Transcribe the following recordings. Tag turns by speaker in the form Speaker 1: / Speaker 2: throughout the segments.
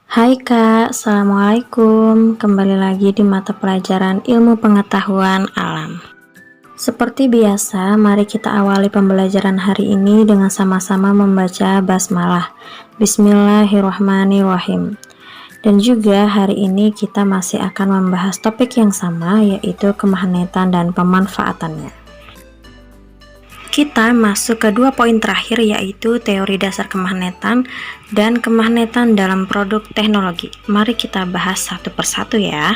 Speaker 1: Hai Kak, Assalamualaikum. Kembali lagi di mata pelajaran Ilmu Pengetahuan Alam. Seperti biasa, mari kita awali pembelajaran hari ini dengan sama-sama membaca basmalah. Bismillahirrahmanirrahim. Dan juga hari ini kita masih akan membahas topik yang sama, yaitu kemagnetan dan pemanfaatannya. Kita masuk ke dua poin terakhir, yaitu teori dasar kemagnetan dan kemagnetan dalam produk teknologi. Mari kita bahas satu persatu ya.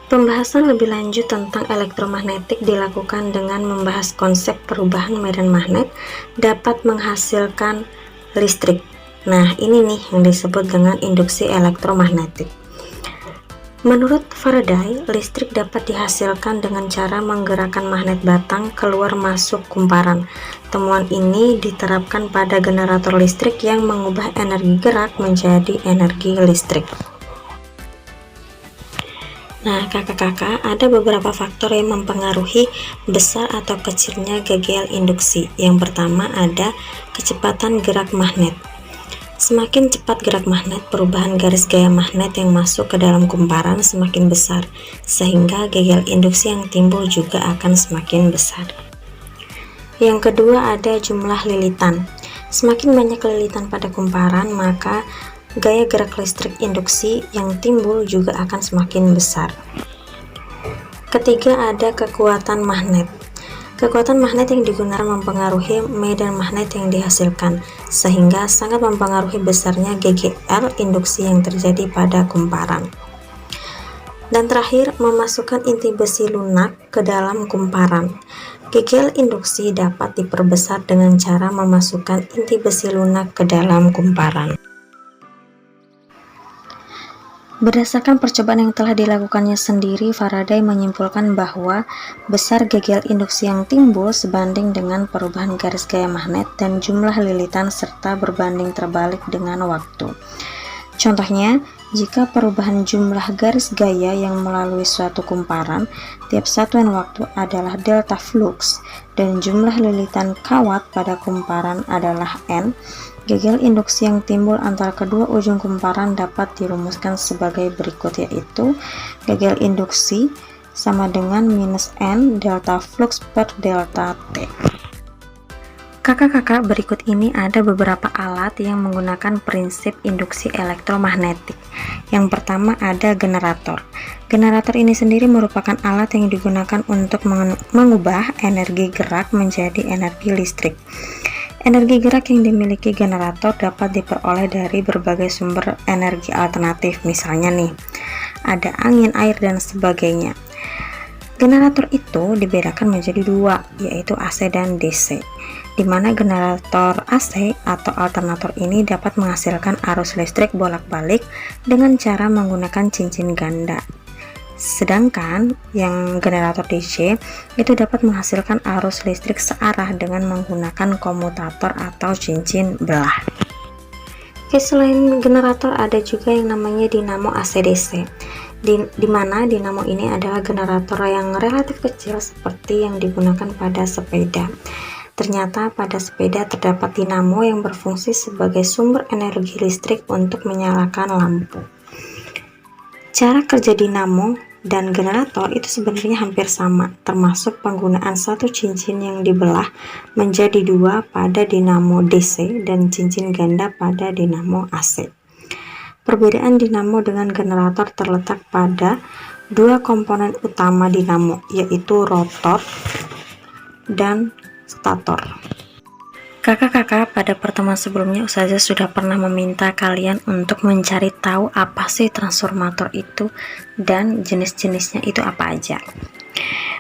Speaker 1: Pembahasan lebih lanjut tentang elektromagnetik dilakukan dengan membahas konsep perubahan medan magnet dapat menghasilkan listrik. Nah, ini nih yang disebut dengan induksi elektromagnetik. Menurut Faraday, listrik dapat dihasilkan dengan cara menggerakkan magnet batang keluar masuk kumparan. Temuan ini diterapkan pada generator listrik yang mengubah energi gerak menjadi energi listrik. Nah, kakak-kakak, ada beberapa faktor yang mempengaruhi besar atau kecilnya GGL induksi. Yang pertama ada kecepatan gerak magnet. Semakin cepat gerak magnet, perubahan garis gaya magnet yang masuk ke dalam kumparan semakin besar, sehingga GGL induksi yang timbul juga akan semakin besar. Yang kedua ada jumlah lilitan. Semakin banyak lilitan pada kumparan, maka gaya gerak listrik induksi yang timbul juga akan semakin besar. Ketiga ada kekuatan magnet. Kekuatan magnet yang digunakan mempengaruhi medan magnet yang dihasilkan, sehingga sangat mempengaruhi besarnya GGL induksi yang terjadi pada kumparan. Dan terakhir, memasukkan inti besi lunak ke dalam kumparan. GGL induksi dapat diperbesar dengan cara memasukkan inti besi lunak ke dalam kumparan. Berdasarkan percobaan yang telah dilakukannya sendiri, Faraday menyimpulkan bahwa besar GGL induksi yang timbul sebanding dengan perubahan garis gaya magnet dan jumlah lilitan serta berbanding terbalik dengan waktu. Contohnya, jika perubahan jumlah garis gaya yang melalui suatu kumparan tiap satuan waktu adalah delta flux dan jumlah lilitan kawat pada kumparan adalah N, GGL induksi yang timbul antara kedua ujung kumparan dapat dirumuskan sebagai berikut, yaitu GGL induksi sama dengan minus N delta flux per delta T. Kakak-kakak, berikut ini ada beberapa alat yang menggunakan prinsip induksi elektromagnetik. Yang pertama ada generator. Generator ini sendiri merupakan alat yang digunakan untuk mengubah energi gerak menjadi energi listrik. Energi gerak yang dimiliki generator dapat diperoleh dari berbagai sumber energi alternatif, misalnya nih, ada angin, air, dan sebagainya. Generator itu dibedakan menjadi dua, yaitu AC dan DC, di mana generator AC atau alternator ini dapat menghasilkan arus listrik bolak-balik dengan cara menggunakan cincin ganda. Sedangkan yang generator DC itu dapat menghasilkan arus listrik searah dengan menggunakan komutator atau cincin belah. Oke, selain generator ada juga yang namanya dinamo AC/DC. Di mana dinamo ini adalah generator yang relatif kecil seperti yang digunakan pada sepeda. Ternyata pada sepeda terdapat dinamo yang berfungsi sebagai sumber energi listrik untuk menyalakan lampu. Cara kerja dinamo dan generator itu sebenarnya hampir sama, termasuk penggunaan satu cincin yang dibelah menjadi dua pada dinamo DC dan cincin ganda pada dinamo AC. Perbedaan dinamo dengan generator terletak pada dua komponen utama dinamo, yaitu rotor dan stator. Kakak-kakak, pada pertemuan sebelumnya Ustazah sudah pernah meminta kalian untuk mencari tahu apa sih transformator itu dan jenis-jenisnya itu apa aja.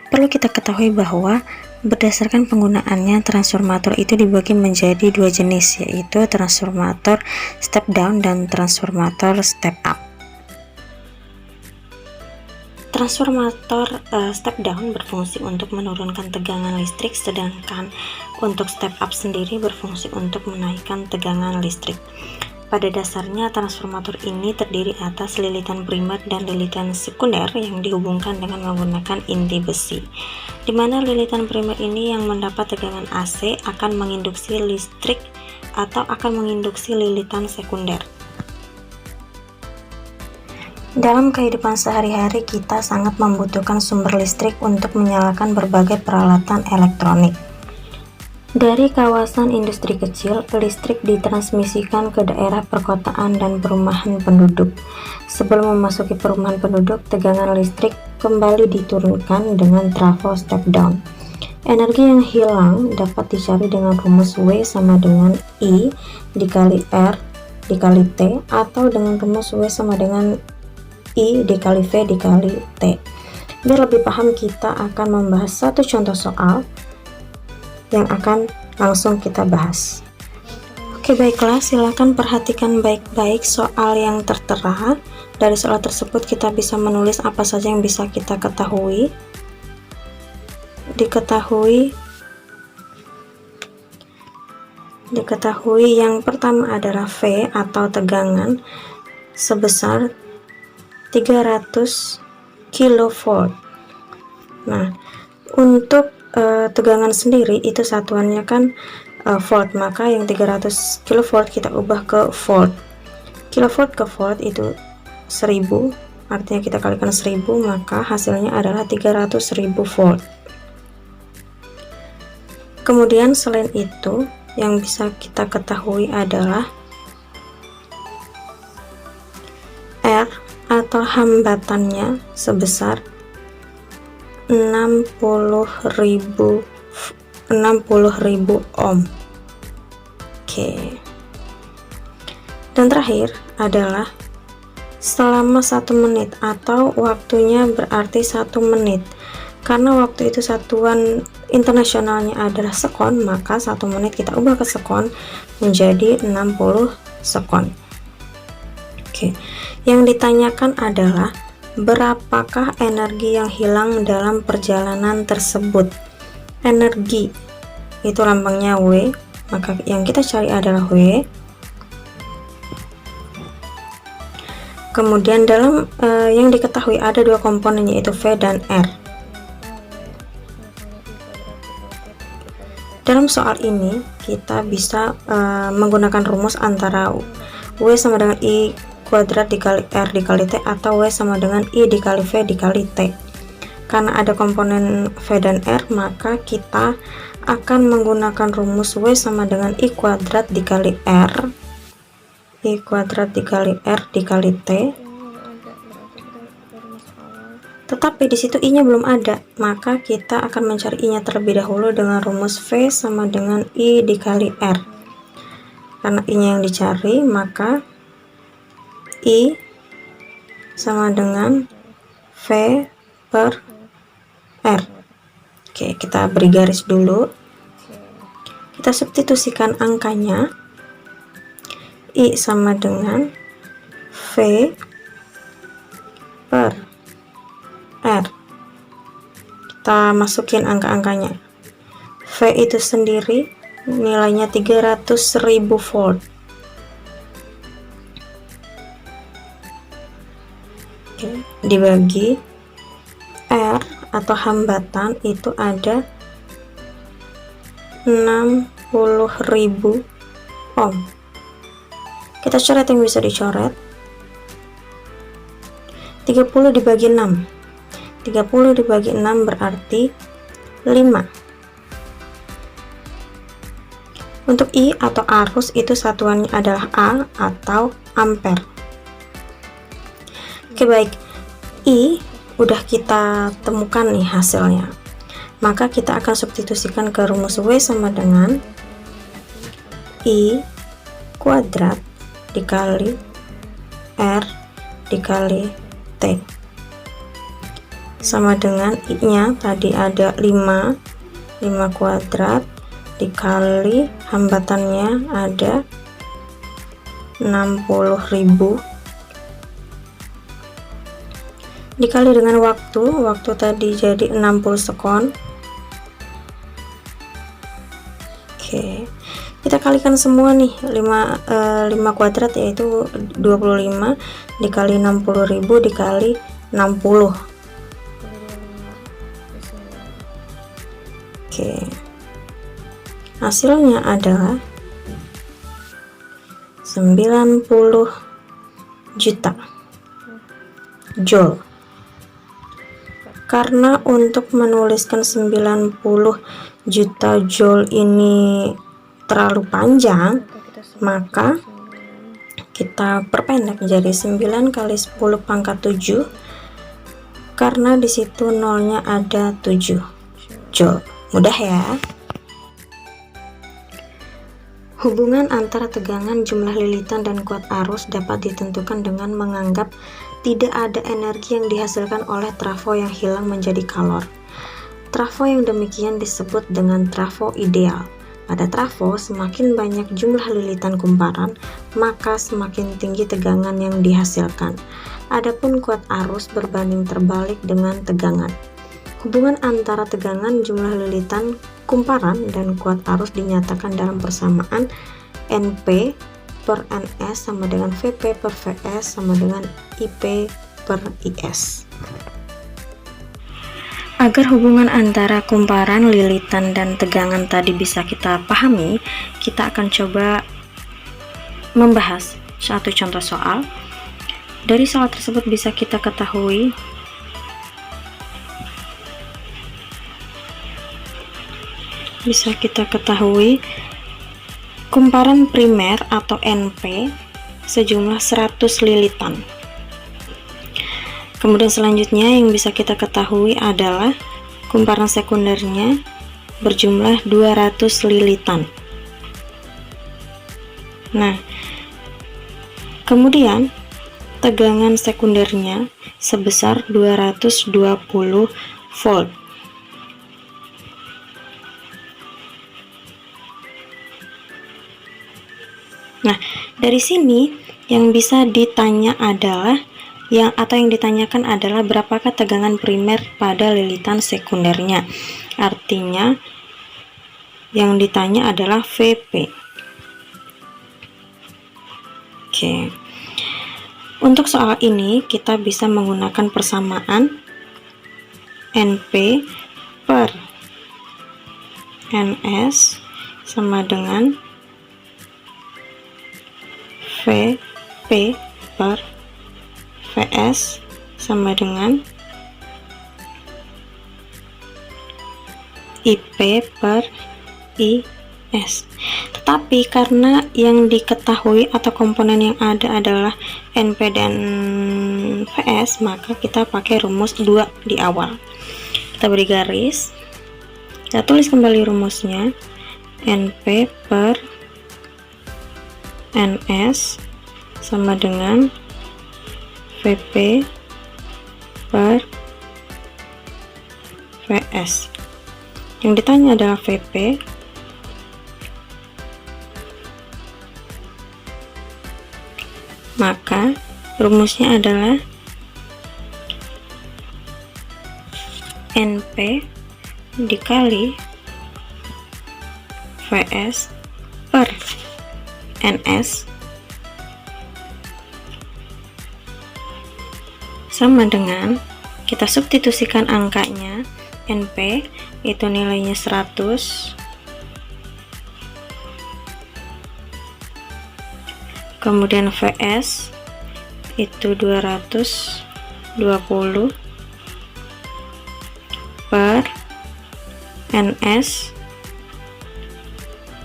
Speaker 1: Perlu kita ketahui bahwa berdasarkan penggunaannya, transformator itu dibagi menjadi dua jenis, yaitu transformator step down dan transformator step up. Transformator step down berfungsi untuk menurunkan tegangan listrik, sedangkan untuk step up sendiri berfungsi untuk menaikkan tegangan listrik. Pada dasarnya, transformator ini terdiri atas lilitan primer dan lilitan sekunder yang dihubungkan dengan menggunakan inti besi, di mana lilitan primer ini yang mendapat tegangan AC akan menginduksi listrik atau akan menginduksi lilitan sekunder. Dalam kehidupan sehari-hari, kita sangat membutuhkan sumber listrik untuk menyalakan berbagai peralatan elektronik. Dari kawasan industri kecil, listrik ditransmisikan ke daerah perkotaan dan perumahan penduduk. Sebelum memasuki perumahan penduduk, tegangan listrik kembali diturunkan dengan trafo step down. Energi yang hilang dapat dicari dengan rumus W sama dengan I dikali R dikali T, atau dengan rumus W sama dengan I dikali V dikali T. Biar lebih paham, kita akan membahas satu contoh soal yang akan langsung kita bahas. Oke, baiklah, silakan perhatikan baik-baik soal yang tertera. Dari soal tersebut kita bisa menulis apa saja yang bisa kita ketahui. Diketahui yang pertama adalah V atau tegangan sebesar 300 kV. Nah, untuk tegangan sendiri itu satuannya kan volt, maka yang 300 kV kita ubah ke volt. Kilovolt ke volt itu 1000, artinya kita kalikan 1000, maka hasilnya adalah 300.000 volt. Kemudian selain itu, yang bisa kita ketahui adalah R atau hambatannya sebesar 60.000 ohm. Oke. Dan terakhir adalah selama 1 menit, atau waktunya berarti 1 menit. Karena waktu itu satuan internasionalnya adalah sekon, maka 1 menit kita ubah ke sekon menjadi 60 sekon. Oke. Yang ditanyakan adalah berapakah energi yang hilang dalam perjalanan tersebut. Energi itu lambangnya W, maka yang kita cari adalah W. Kemudian dalam yang diketahui ada 2 komponen, yaitu V dan R. Dalam soal ini kita bisa menggunakan rumus antara W sama dengan I kuadrat dikali R dikali T, atau W sama dengan I dikali V dikali T. Karena ada komponen V dan R, maka kita akan menggunakan rumus W sama dengan I kuadrat dikali R dikali T. Tetapi di situ I nya belum ada, maka kita akan mencari I nya terlebih dahulu dengan rumus V sama dengan I dikali R. Karena I nya yang dicari, maka I sama dengan V per R. Oke, kita beri garis dulu. Kita substitusikan angkanya. I sama dengan V per R. Kita masukin angka-angkanya. V itu sendiri nilainya 300.000 volt. Dibagi R atau hambatan itu ada 60.000 ohm. Kita coret yang bisa dicoret. 30 dibagi 6. 30 dibagi 6 berarti 5. Untuk I atau arus itu satuannya adalah A atau ampere. Oke, baik, I udah kita temukan nih hasilnya, maka kita akan substitusikan ke rumus W sama dengan I kuadrat dikali R dikali T, sama dengan I nya tadi ada 5 kuadrat dikali hambatannya ada 60.000 dikali dengan waktu tadi jadi 60 sekon. Oke, kita kalikan semua nih. 5 kuadrat yaitu 25 dikali 60.000 dikali 60. Oke, hasilnya adalah 90 juta joule. Karena untuk menuliskan 90 juta joule ini terlalu panjang, maka kita perpendek jadi 9 kali 10 pangkat 7, karena disitu nolnya ada 7 joule. Mudah ya. Hubungan antara tegangan, jumlah lilitan, dan kuat arus dapat ditentukan dengan menganggap tidak ada energi yang dihasilkan oleh trafo yang hilang menjadi kalor. Trafo yang demikian disebut dengan trafo ideal. Pada trafo, semakin banyak jumlah lilitan kumparan, maka semakin tinggi tegangan yang dihasilkan. Adapun kuat arus berbanding terbalik dengan tegangan. Hubungan antara tegangan, jumlah lilitan kumparan, dan kuat arus dinyatakan dalam persamaan NP per NS sama dengan VP per VS sama dengan IP per IS. Agar hubungan antara kumparan, lilitan, dan tegangan tadi bisa kita pahami, kita akan coba membahas satu contoh soal. Dari soal tersebut bisa kita ketahui kumparan primer atau NP sejumlah 100 lilitan. Kemudian selanjutnya yang bisa kita ketahui adalah kumparan sekundernya berjumlah 200 lilitan. Nah, kemudian tegangan sekundernya sebesar 220 volt. Nah, dari sini yang bisa ditanya adalah yang ditanyakan adalah berapakah tegangan primer pada lilitan sekundernya. Artinya yang ditanya adalah VP. Oke. Untuk soal ini kita bisa menggunakan persamaan NP per NS sama dengan VP per VS sama dengan IP per IS. Tetapi karena yang diketahui atau komponen yang ada adalah NP dan VS, maka kita pakai rumus 2 di awal. Kita beri garis, kita tulis kembali rumusnya. NP per NS sama dengan VP per VS. Yang ditanya adalah VP, maka rumusnya adalah NP dikali VS per NS sama dengan, kita substitusikan angkanya. NP itu nilainya 100, kemudian VS itu 220 per NS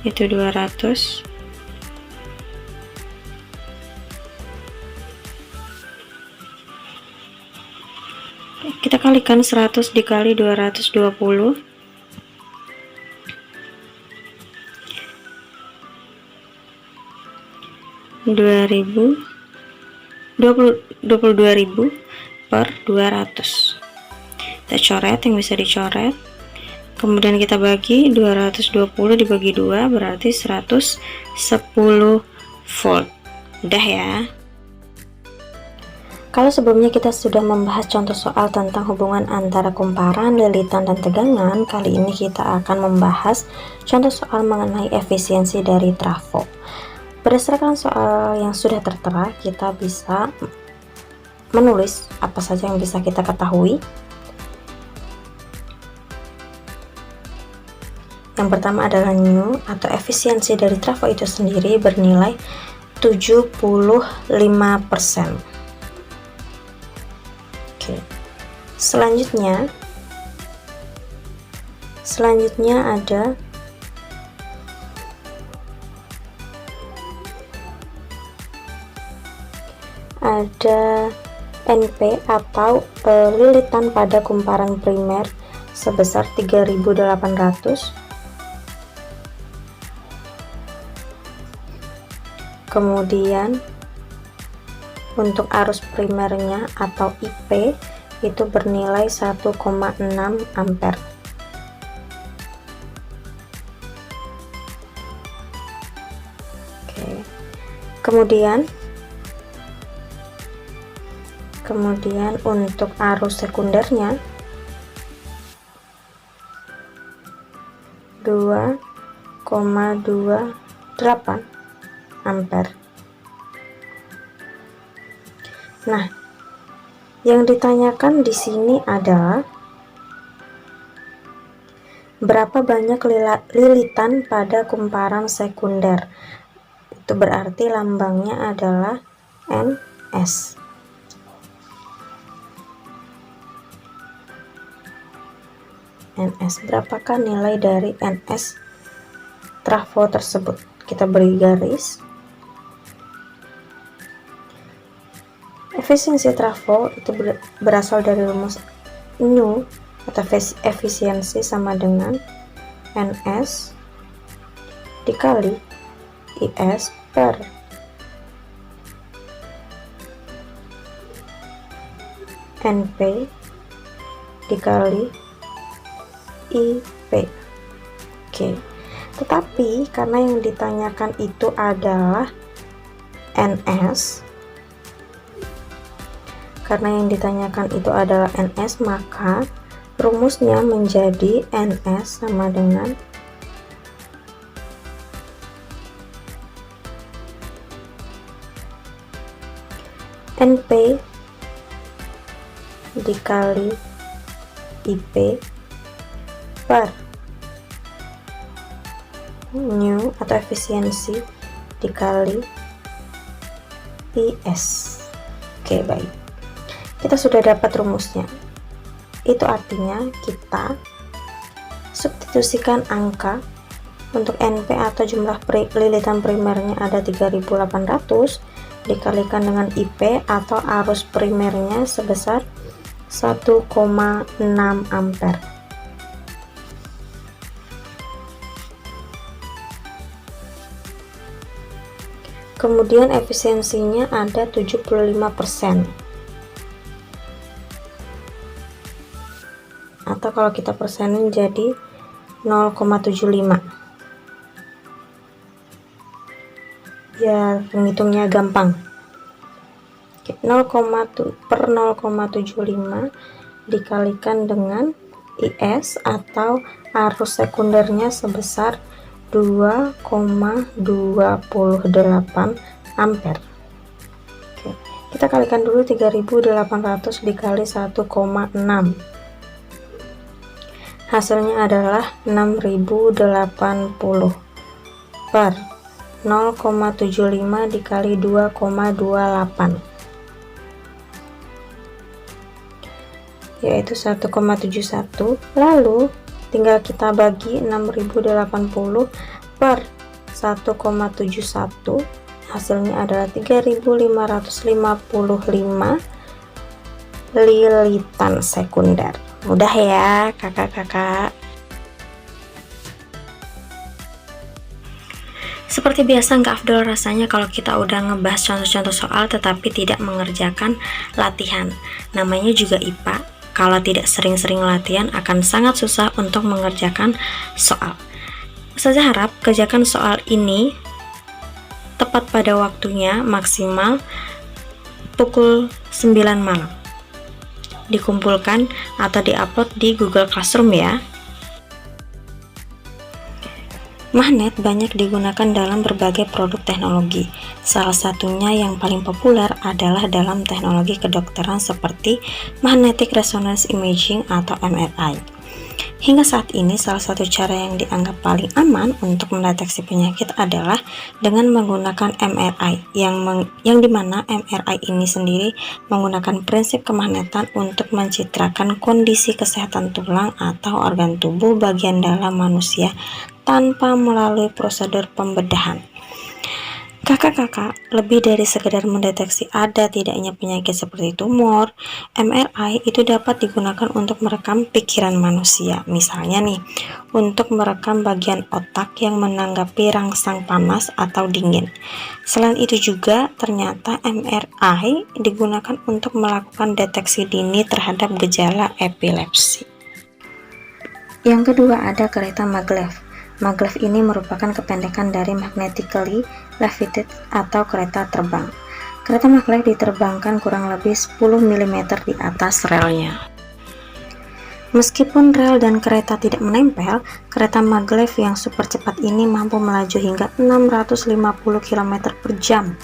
Speaker 1: itu 200, kita kalikan 100 dikali 220, ribu 22.000 per 200. Kita coret yang bisa dicoret, kemudian kita bagi 220 dibagi 2 berarti 110 volt. Udah ya. Kalau sebelumnya kita sudah membahas contoh soal tentang hubungan antara kumparan, lilitan, dan tegangan, kali ini kita akan membahas contoh soal mengenai efisiensi dari trafo. Berdasarkan soal yang sudah tertera, kita bisa menulis apa saja yang bisa kita ketahui. Yang pertama adalah nu atau efisiensi dari trafo itu sendiri bernilai 75%. Oke. Selanjutnya ada NP atau lilitan pada kumparan primer sebesar 3.800. Kemudian untuk arus primernya atau IP itu bernilai 1,6 ampere. Oke. Kemudian untuk arus sekundernya 2,28 ampere. Nah, yang ditanyakan di sini adalah berapa banyak lilitan pada kumparan sekunder. Itu berarti lambangnya adalah NS. Berapakah nilai dari NS trafo tersebut? Kita beri garis. Efisiensi trafo itu berasal dari rumus Nu atau efisiensi sama dengan NS dikali IS per NP dikali IP. Oke. Tetapi karena yang ditanyakan itu adalah NS, maka rumusnya menjadi NS sama dengan NP dikali IP per Nu atau efisiensi dikali IS. Oke, baik. Kita sudah dapat rumusnya. Itu artinya kita substitusikan angka untuk NP atau jumlah lilitan primernya ada 3.800 dikalikan dengan IP atau arus primernya sebesar 1,6 ampere. Kemudian efisiensinya ada 75%. Atau kalau kita persenin jadi 0,75. Biar menghitungnya gampang. 0,75 dikalikan dengan IS atau arus sekundernya sebesar 2,28 ampere. Oke, kita kalikan dulu 3.800 dikali 1,6. Hasilnya adalah 6.080 per 0,75 dikali 2,28, yaitu 1,71. Lalu tinggal kita bagi 6.080 per 1,71, hasilnya adalah 3.555 lilitan sekunder. Mudah ya kakak-kakak. Seperti biasa nggak afdol rasanya kalau kita udah ngebahas contoh-contoh soal tetapi tidak mengerjakan latihan. Namanya juga IPA. Kalau tidak sering-sering latihan akan sangat susah untuk mengerjakan soal. Ustazah harap kerjakan soal ini tepat pada waktunya, maksimal pukul 9 malam. Dikumpulkan atau diupload di Google Classroom ya. Magnet banyak digunakan dalam berbagai produk teknologi. Salah satunya yang paling populer adalah dalam teknologi kedokteran seperti magnetic resonance imaging atau MRI. Hingga saat ini, salah satu cara yang dianggap paling aman untuk mendeteksi penyakit adalah dengan menggunakan MRI, yang dimana MRI ini sendiri menggunakan prinsip kemagnetan untuk mencitrakan kondisi kesehatan tulang atau organ tubuh bagian dalam manusia tanpa melalui prosedur pembedahan. Kakak-kakak, lebih dari sekedar mendeteksi ada tidaknya penyakit seperti tumor, MRI itu dapat digunakan untuk merekam pikiran manusia. Misalnya nih, untuk merekam bagian otak yang menanggapi rangsang panas atau dingin. Selain itu juga, ternyata MRI digunakan untuk melakukan deteksi dini terhadap gejala epilepsi. Yang kedua ada kereta maglev. Maglev ini merupakan kependekan dari magnetically levitate atau kereta terbang. Kereta maglev diterbangkan kurang lebih 10 mm di atas relnya. Meskipun rel dan kereta tidak menempel, kereta maglev yang super cepat ini mampu melaju hingga 650 km per jam.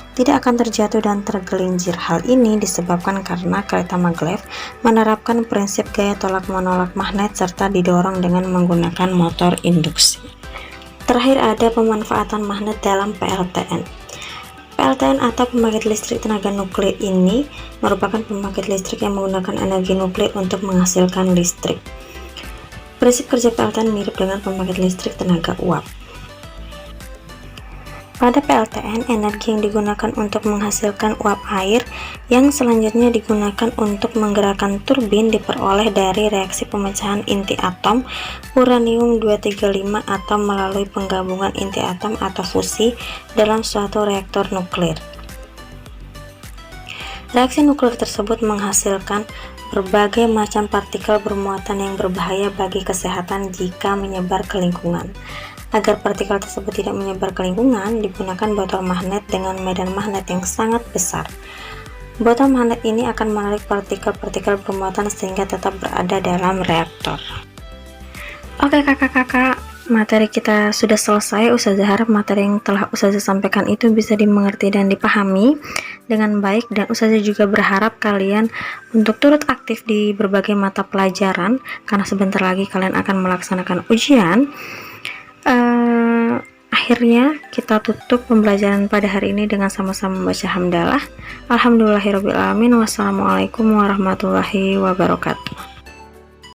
Speaker 1: Tidak akan terjatuh dan tergelincir. Hal ini disebabkan karena kereta maglev menerapkan prinsip gaya tolak-menolak magnet serta didorong dengan menggunakan motor induksi. Terakhir ada pemanfaatan magnet dalam PLTN. PLTN atau pembangkit listrik tenaga nuklir ini merupakan pembangkit listrik yang menggunakan energi nuklir untuk menghasilkan listrik. Prinsip kerja PLTN mirip dengan pembangkit listrik tenaga uap. Pada PLTN, energi yang digunakan untuk menghasilkan uap air yang selanjutnya digunakan untuk menggerakkan turbin diperoleh dari reaksi pemecahan inti atom uranium-235 atau melalui penggabungan inti atom atau fusi dalam suatu reaktor nuklir. Reaksi nuklir tersebut menghasilkan berbagai macam partikel bermuatan yang berbahaya bagi kesehatan jika menyebar ke lingkungan. Agar partikel tersebut tidak menyebar ke lingkungan, digunakan botol magnet dengan medan magnet yang sangat besar. Botol magnet ini akan menarik partikel-partikel bermuatan sehingga tetap berada dalam reaktor. Oke kakak-kakak, materi kita sudah selesai. Ustazah harap materi yang telah Ustazah sampaikan itu bisa dimengerti dan dipahami dengan baik, dan Ustazah juga berharap kalian untuk turut aktif di berbagai mata pelajaran karena sebentar lagi kalian akan melaksanakan ujian. Akhirnya kita tutup pembelajaran pada hari ini dengan sama-sama membaca hamdalah. Alhamdulillahirabbil alamin. Wassalamualaikum warahmatullahi wabarakatuh.